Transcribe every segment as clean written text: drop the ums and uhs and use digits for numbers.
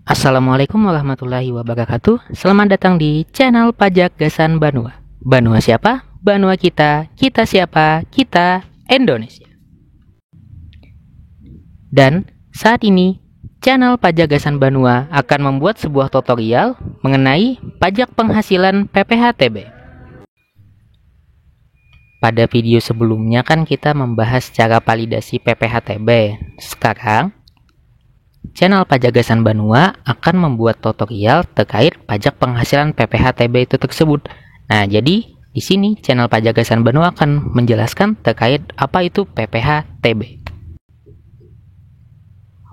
Assalamualaikum warahmatullahi wabarakatuh. Selamat datang di channel Pajak Gasan Banua. Banua siapa? Banua kita. Kita siapa? Kita Indonesia. Dan saat ini channel Pajak Gasan Banua akan membuat sebuah tutorial mengenai pajak penghasilan PPh-TB. Pada video sebelumnya kan kita membahas cara validasi PPh-TB. Sekarang channel Pajak Gasan Banua akan membuat tutorial terkait pajak penghasilan PPh-TB itu tersebut. Nah, jadi di sini channel Pajak Gasan Banua akan menjelaskan terkait apa itu PPh-TB.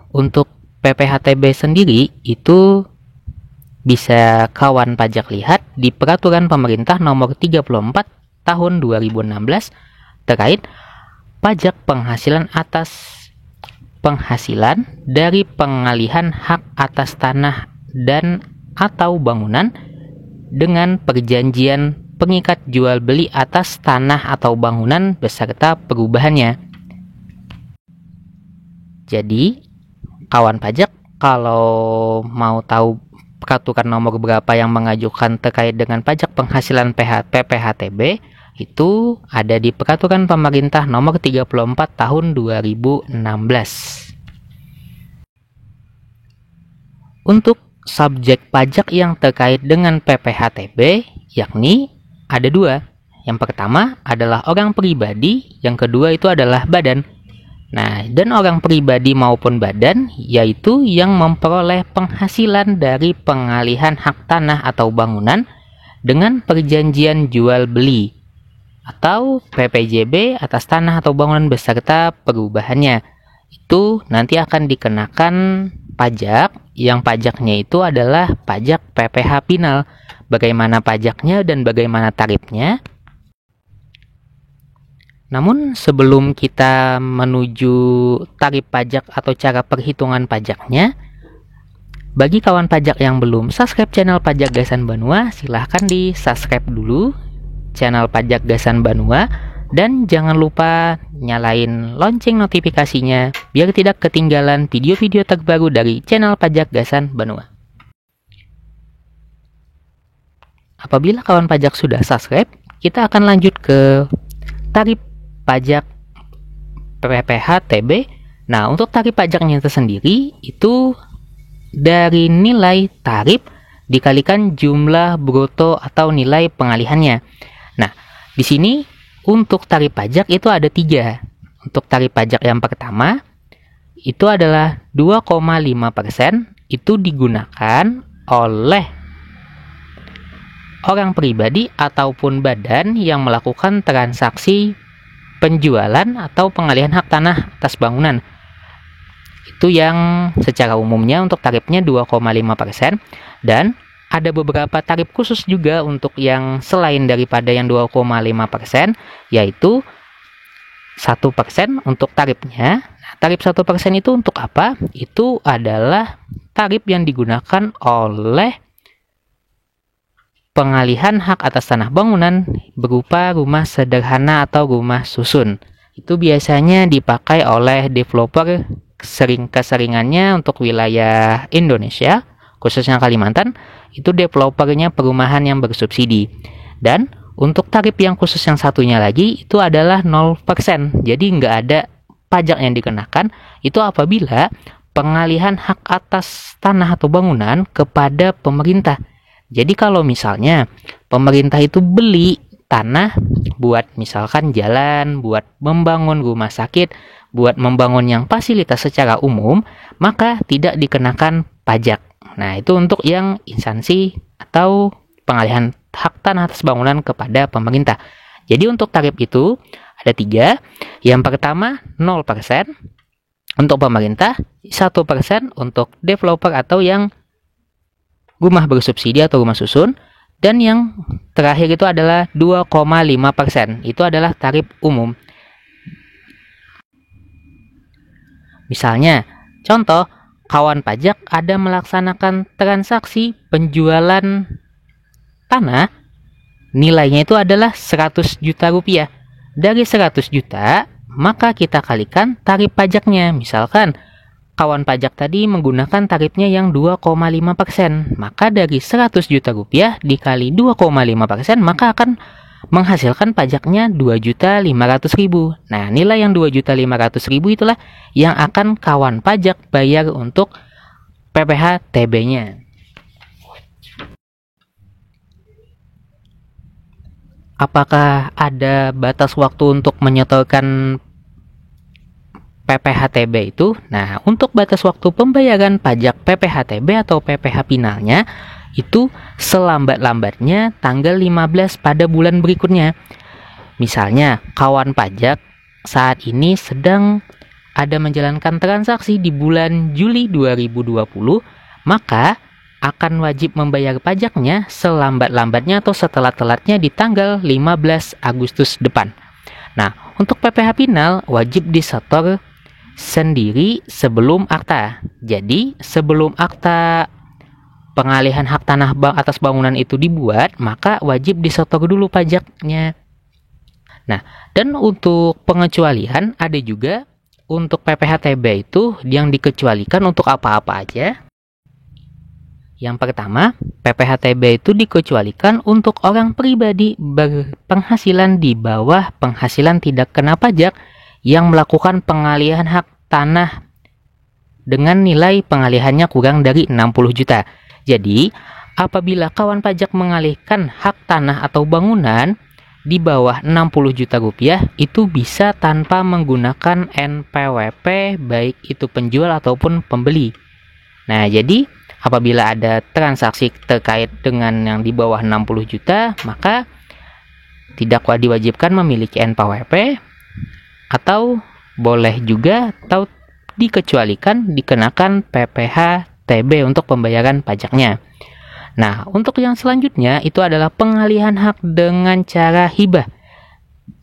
Untuk PPh-TB sendiri itu bisa kawan pajak lihat di Peraturan Pemerintah Nomor 34 Tahun 2016 terkait pajak penghasilan atas penghasilan dari pengalihan hak atas tanah dan atau bangunan dengan perjanjian pengikat jual beli atas tanah atau bangunan beserta perubahannya. Jadi, kawan pajak kalau mau tahu peraturan nomor berapa yang mengajukan terkait dengan pajak penghasilan PPh-TB itu ada di Peraturan Pemerintah Nomor 34 Tahun 2016. Untuk subjek pajak yang terkait dengan PPh-TB yakni ada dua. Yang pertama adalah orang pribadi, yang kedua itu adalah badan. Nah, dan orang pribadi maupun badan yaitu yang memperoleh penghasilan dari pengalihan hak tanah atau bangunan dengan perjanjian jual beli atau PPJB atas tanah atau bangunan beserta perubahannya. Itu nanti akan dikenakan pajak yang pajaknya itu adalah pajak PPh final. Bagaimana pajaknya dan bagaimana tarifnya? Namun sebelum kita menuju tarif pajak atau cara perhitungan pajaknya, bagi kawan pajak yang belum subscribe channel Pajak Gasan Banua, silahkan di subscribe dulu channel Pajak Gasan Banua dan jangan lupa nyalain lonceng notifikasinya biar tidak ketinggalan video-video terbaru dari channel Pajak Gasan Banua. Apabila kawan pajak sudah subscribe, kita akan lanjut ke tarif pajak PPh-TB. Nah, untuk tarif pajaknya tersendiri itu dari nilai tarif dikalikan jumlah bruto atau nilai pengalihannya. Nah, di sini untuk tarif pajak itu ada 3. Untuk tarif pajak yang pertama itu adalah 2,5%, itu digunakan oleh orang pribadi ataupun badan yang melakukan transaksi penjualan atau pengalihan hak tanah atas bangunan. Itu yang secara umumnya untuk tarifnya 2,5%, dan ada beberapa tarif khusus juga untuk yang selain daripada yang 2,5%, yaitu 1% untuk tarifnya. Nah, tarif 1% itu untuk apa? Itu adalah tarif yang digunakan oleh pengalihan hak atas tanah bangunan berupa rumah sederhana atau rumah susun. Itu biasanya dipakai oleh developer keseringannya untuk wilayah Indonesia, khususnya Kalimantan, itu developernya perumahan yang bersubsidi. Dan untuk tarif yang khusus yang satunya lagi itu adalah 0%. Jadi nggak ada pajak yang dikenakan. Itu apabila pengalihan hak atas tanah atau bangunan kepada pemerintah. Jadi kalau misalnya pemerintah itu beli tanah buat misalkan jalan, buat membangun rumah sakit, buat membangun yang fasilitas secara umum, maka tidak dikenakan pajak. Nah, itu untuk yang instansi atau pengalihan hak tanah atas bangunan kepada pemerintah. Jadi untuk tarif itu ada 3. Yang pertama 0% untuk pemerintah, 1% untuk developer atau yang rumah bersubsidi atau rumah susun, dan yang terakhir itu adalah 2,5%. Itu adalah tarif umum. Misalnya, contoh, kawan pajak ada melaksanakan transaksi penjualan tanah, nilainya itu adalah 100 juta rupiah. Dari 100 juta, maka kita kalikan tarif pajaknya. Misalkan kawan pajak tadi menggunakan tarifnya yang 2,5%. Maka dari 100 juta rupiah dikali 2,5%, maka akan menghasilkan pajaknya 2.500.000. Nah, nilai yang 2.500.000 itulah yang akan kawan pajak bayar untuk PPh TB-nya. Apakah ada batas waktu untuk menyetorkan PPh-TB itu? Nah, untuk batas waktu pembayaran pajak PPh-TB atau PPh finalnya itu selambat-lambatnya tanggal 15 pada bulan berikutnya. Misalnya, kawan pajak saat ini sedang ada menjalankan transaksi di bulan Juli 2020, maka akan wajib membayar pajaknya selambat-lambatnya atau setelat-telatnya di tanggal 15 Agustus depan. Nah, untuk PPh final wajib disetor sendiri sebelum akta. Jadi, sebelum akta pengalihan hak tanah atas bangunan itu dibuat, maka wajib disetor dulu pajaknya. Nah, dan untuk pengecualian ada juga untuk PPh-TB itu yang dikecualikan untuk apa-apa aja. Yang pertama, PPh-TB itu dikecualikan untuk orang pribadi berpenghasilan di bawah penghasilan tidak kena pajak yang melakukan pengalihan hak tanah dengan nilai pengalihannya kurang dari 60 juta. Jadi, apabila kawan pajak mengalihkan hak tanah atau bangunan di bawah 60 juta rupiah, itu bisa tanpa menggunakan NPWP, baik itu penjual ataupun pembeli. Nah, jadi apabila ada transaksi terkait dengan yang di bawah 60 juta, maka tidak diwajibkan memiliki NPWP, atau boleh juga atau dikecualikan dikenakan PPh-TB untuk pembayaran pajaknya. Nah, untuk yang selanjutnya itu adalah pengalihan hak dengan cara hibah.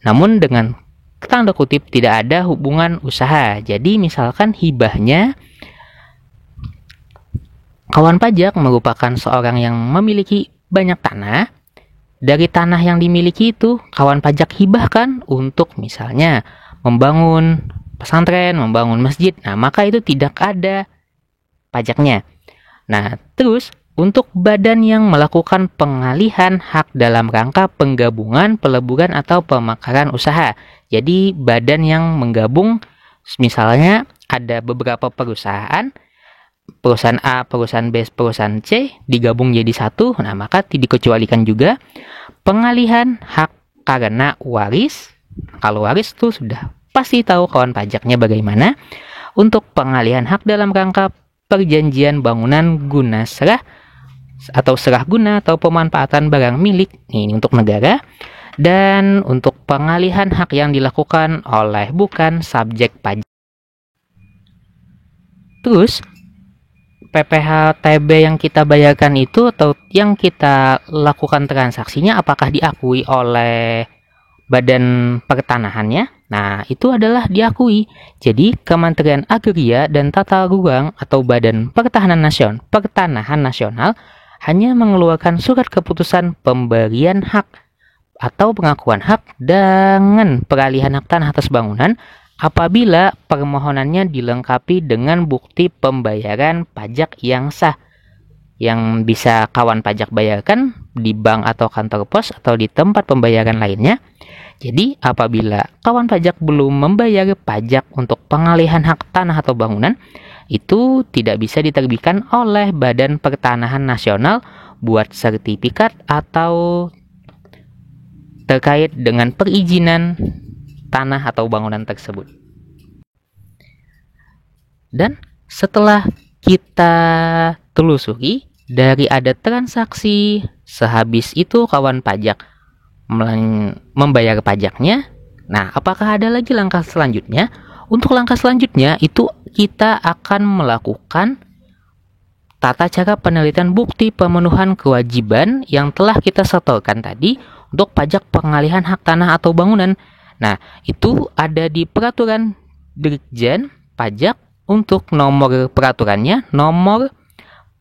Namun dengan tanda kutip tidak ada hubungan usaha. Jadi misalkan hibahnya kawan pajak merupakan seorang yang memiliki banyak tanah. Dari tanah yang dimiliki itu kawan pajak hibahkan untuk misalnya membangun pesantren, membangun masjid. Nah, maka itu tidak ada pajaknya. Nah, terus untuk badan yang melakukan pengalihan hak dalam rangka penggabungan, peleburan, atau pemekaran usaha. Jadi badan yang menggabung, misalnya ada beberapa perusahaan A, perusahaan B, perusahaan C digabung jadi satu. Nah, maka dikecualikan juga pengalihan hak karena waris. Kalau waris itu sudah pasti tahu kawan pajaknya bagaimana. Untuk pengalihan hak dalam rangka perjanjian bangunan guna serah atau serah guna atau pemanfaatan barang milik, ini untuk negara. Dan untuk pengalihan hak yang dilakukan oleh bukan subjek pajak. Terus PPh-TB yang kita bayarkan itu atau yang kita lakukan transaksinya apakah diakui oleh badan pertanahannya? Nah, itu adalah diakui. Jadi, Kementerian Agraria dan Tata Ruang atau Badan Pertanahan Nasional hanya mengeluarkan surat keputusan pemberian hak atau pengakuan hak dengan peralihan hak tanah atas bangunan apabila permohonannya dilengkapi dengan bukti pembayaran pajak yang sah, yang bisa kawan pajak bayarkan di bank atau kantor pos atau di tempat pembayaran lainnya. Jadi, apabila kawan pajak belum membayar pajak untuk pengalihan hak tanah atau bangunan, itu tidak bisa diterbitkan oleh Badan Pertanahan Nasional buat sertifikat atau terkait dengan perizinan tanah atau bangunan tersebut. Dan setelah kita telusuri dari ada transaksi, sehabis itu kawan pajak membayar pajaknya. Nah, apakah ada lagi langkah selanjutnya? Untuk langkah selanjutnya itu kita akan melakukan tata cara penelitian bukti pemenuhan kewajiban yang telah kita setorkan tadi untuk pajak pengalihan hak tanah atau bangunan. Nah, itu ada di peraturan Dirjen Pajak untuk nomor peraturannya nomor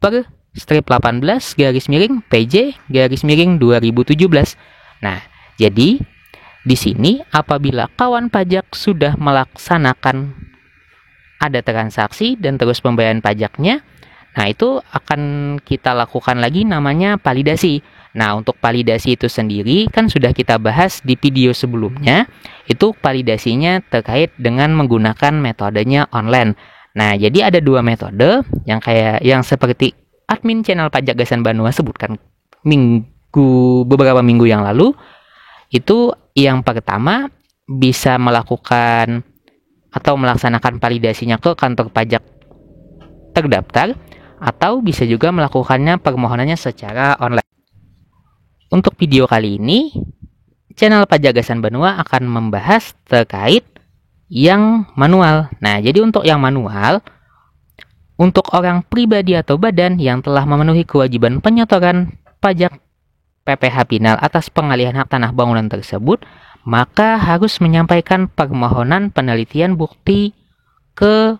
per strip 18 garis miring PJ garis miring 2017. Nah, jadi di sini apabila kawan pajak sudah melaksanakan ada transaksi dan terus pembayaran pajaknya. Nah, itu akan kita lakukan lagi namanya validasi. Nah, untuk validasi itu sendiri kan sudah kita bahas di video sebelumnya. Itu validasinya terkait dengan menggunakan metodenya online. Nah, jadi ada dua metode yang seperti admin channel Pajak Gasan Banua sebutkan beberapa minggu yang lalu. Itu yang pertama bisa melakukan atau melaksanakan validasinya ke kantor pajak terdaftar, atau bisa juga melakukannya permohonannya secara online. Untuk video kali ini, channel Pajak Gasan Banua akan membahas terkait yang manual. Nah, jadi untuk yang manual, untuk orang pribadi atau badan yang telah memenuhi kewajiban penyetoran pajak PPh Pinal atas pengalihan hak tanah bangunan tersebut, maka harus menyampaikan permohonan penelitian bukti ke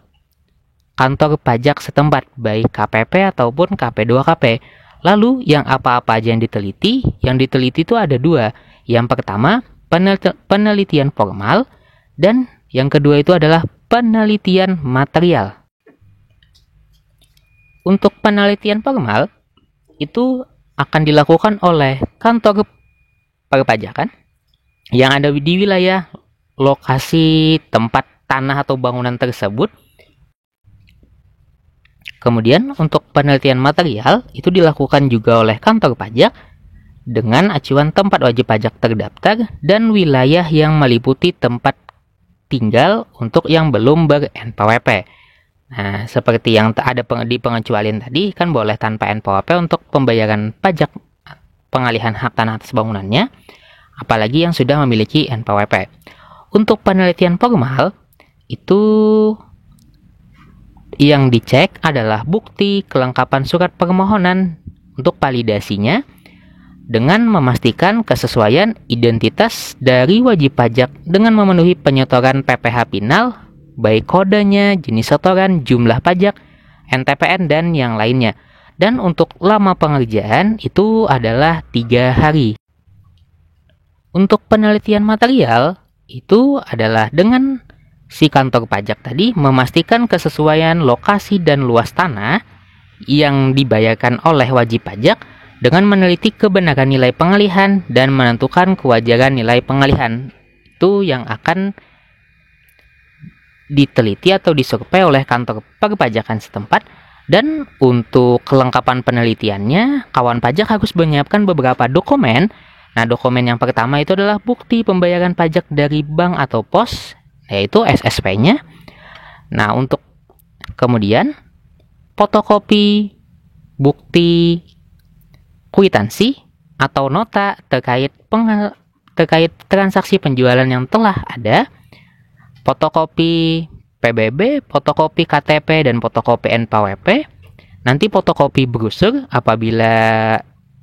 kantor pajak setempat, baik KPP ataupun KP2KP. Lalu, yang apa-apa aja yang diteliti? Yang diteliti itu ada dua. Yang pertama, penelitian formal, dan yang kedua itu adalah penelitian material. Untuk penelitian formal, itu akan dilakukan oleh kantor perpajakan yang ada di wilayah lokasi tempat tanah atau bangunan tersebut. Kemudian untuk penelitian material itu dilakukan juga oleh kantor pajak dengan acuan tempat wajib pajak terdaftar dan wilayah yang meliputi tempat tinggal untuk yang belum ber-NPWP. Nah, seperti yang ada di pengecualian tadi, kan boleh tanpa NPWP untuk pembayaran pajak pengalihan hak tanah atas bangunannya, apalagi yang sudah memiliki NPWP. Untuk penelitian formal, itu yang dicek adalah bukti kelengkapan surat permohonan untuk validasinya dengan memastikan kesesuaian identitas dari wajib pajak dengan memenuhi penyetoran PPh Pinal, baik kodenya, jenis setoran, jumlah pajak, NTPN, dan yang lainnya. Dan untuk lama pengerjaan itu adalah 3 hari. Untuk penelitian material itu adalah dengan si kantor pajak tadi memastikan kesesuaian lokasi dan luas tanah yang dibayarkan oleh wajib pajak dengan meneliti kebenaran nilai pengalihan dan menentukan kewajaran nilai pengalihan. Itu yang akan diteliti atau disurvei oleh kantor perpajakan setempat. Dan untuk kelengkapan penelitiannya, kawan pajak harus menyiapkan beberapa dokumen. Nah, dokumen yang pertama itu adalah bukti pembayaran pajak dari bank atau pos, yaitu SSP-nya. Nah, untuk kemudian fotokopi bukti kwitansi atau nota terkait transaksi penjualan yang telah ada, fotokopi PBB, fotokopi KTP, dan fotokopi NPWP. Nanti fotokopi brosur apabila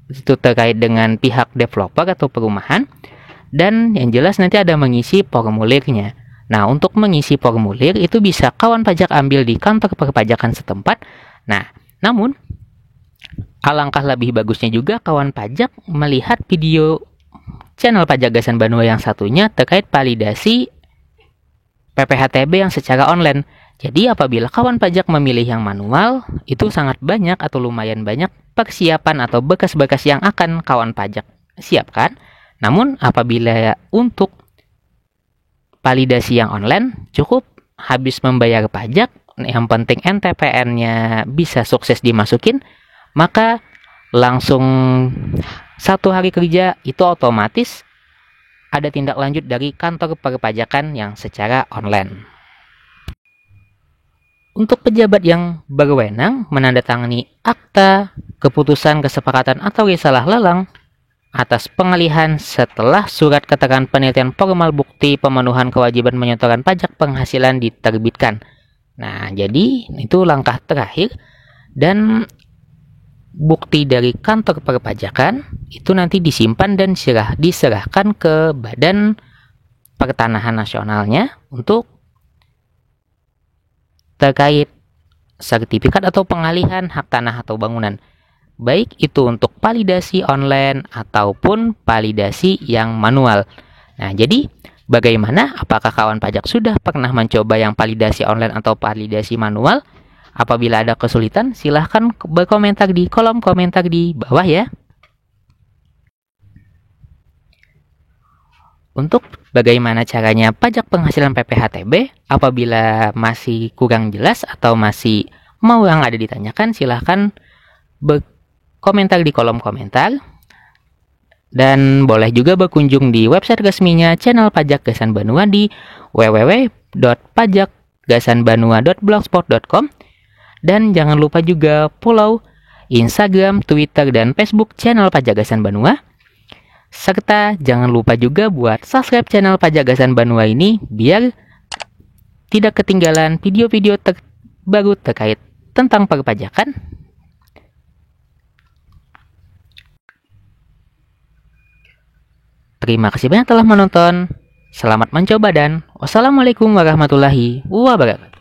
itu terkait dengan pihak developer atau perumahan. Dan yang jelas nanti ada mengisi formulirnya. Nah, untuk mengisi formulir itu bisa kawan pajak ambil di kantor perpajakan setempat. Nah, namun alangkah lebih bagusnya juga kawan pajak melihat video channel Pajak Gasan Banua yang satunya terkait validasi PPh-TB yang secara online. Jadi apabila kawan pajak memilih yang manual, itu sangat banyak atau lumayan banyak persiapan atau bekas-bekas yang akan kawan pajak siapkan. Namun apabila untuk validasi yang online, cukup habis membayar pajak, yang penting NTPN-nya bisa sukses dimasukin, maka langsung 1 hari kerja itu otomatis ada tindak lanjut dari kantor perpajakan yang secara online. Untuk pejabat yang berwenang menandatangani akta, keputusan, kesepakatan, atau risalah lelang atas pengalihan setelah surat keterangan penelitian formal bukti pemenuhan kewajiban penyetoran pajak penghasilan diterbitkan. Nah, jadi itu langkah terakhir, dan bukti dari kantor perpajakan itu nanti disimpan dan diserahkan ke Badan Pertanahan Nasionalnya untuk terkait sertifikat atau pengalihan hak tanah atau bangunan, baik itu untuk validasi online ataupun validasi yang manual. Nah, jadi Bagaimana? Apakah kawan pajak sudah pernah mencoba yang validasi online atau validasi manual? Apabila ada kesulitan, silahkan berkomentar di kolom komentar di bawah ya. Untuk bagaimana caranya pajak penghasilan PPh-TB, apabila masih kurang jelas atau masih mau yang ada ditanyakan, silahkan berkomentar di kolom komentar. Dan boleh juga berkunjung di website resminya channel Pajak Gasan Banua di www.pajakgasanbanua.blogspot.com. Dan jangan lupa juga follow Instagram, Twitter, dan Facebook channel Pajak Gasan Banua. Serta jangan lupa juga buat subscribe channel Pajak Gasan Banua ini biar tidak ketinggalan video-video terbaru terkait tentang perpajakan. Terima kasih banyak telah menonton. Selamat mencoba dan wassalamualaikum warahmatullahi wabarakatuh.